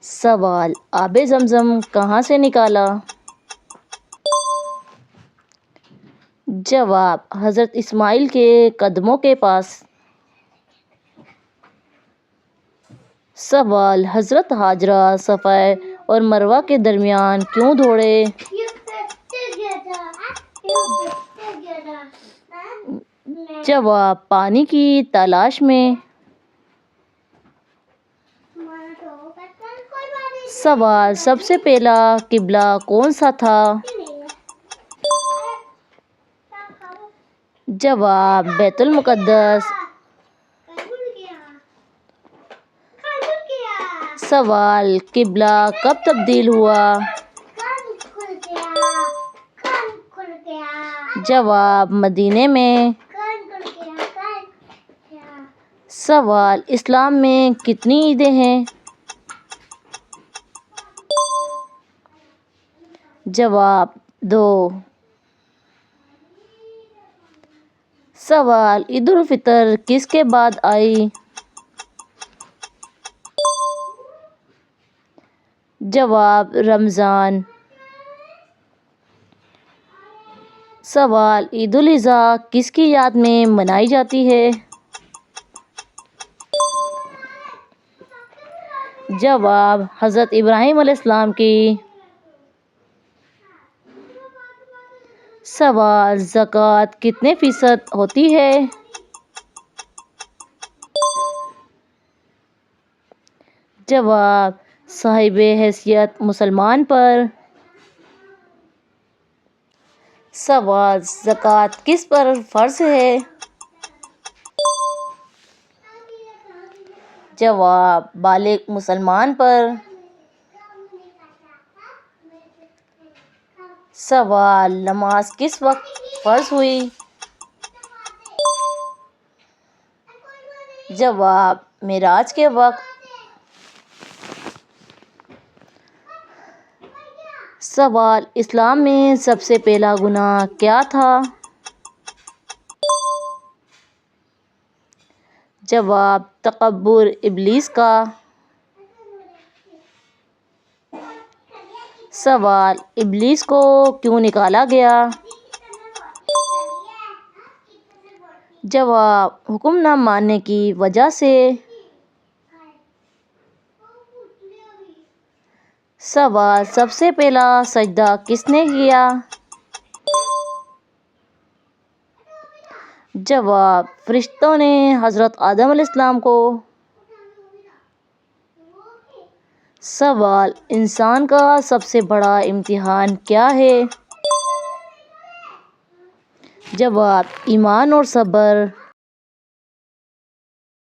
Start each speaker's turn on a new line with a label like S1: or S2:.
S1: سوال: آب زمزم کہاں سے نکالا؟ جواب: حضرت اسماعیل کے قدموں کے پاس۔ سوال: حضرت حاجرہ صفا اور مروہ کے درمیان کیوں دوڑے؟ جواب: پانی کی تلاش میں۔ سوال: سب سے پہلا قبلہ کون سا تھا؟ جواب: بیت المقدس۔ سوال: قبلہ کب تبدیل ہوا؟ جواب: مدینے میں۔ سوال: اسلام میں کتنی عیدیں ہیں؟ جواب: 2۔ سوال: عید الفطر کس کے بعد آئی؟ جواب: رمضان۔ سوال: عید الاضحیٰ کس کی یاد میں منائی جاتی ہے؟ جواب: حضرت ابراہیم علیہ السلام کی۔ سوال: زکوٰۃ کتنے فیصد ہوتی ہے؟ جواب: صاحب حیثیت مسلمان پر۔ سوال: زکوٰۃ کس پر فرض ہے؟ جواب: بالغ مسلمان پر۔ سوال: نماز کس وقت فرض ہوئی؟ جواب: معراج کے وقت۔ سوال: اسلام میں سب سے پہلا گناہ کیا تھا؟ جواب: تکبر ابلیس کا۔ سوال: ابلیس کو کیوں نکالا گیا؟ جواب: حکم نہ ماننے کی وجہ سے۔ سوال: سب سے پہلا سجدہ کس نے کیا؟ جواب: فرشتوں نے حضرت آدم علیہ السلام کو۔ سوال: انسان کا سب سے بڑا امتحان کیا ہے؟ جواب: ایمان اور صبر۔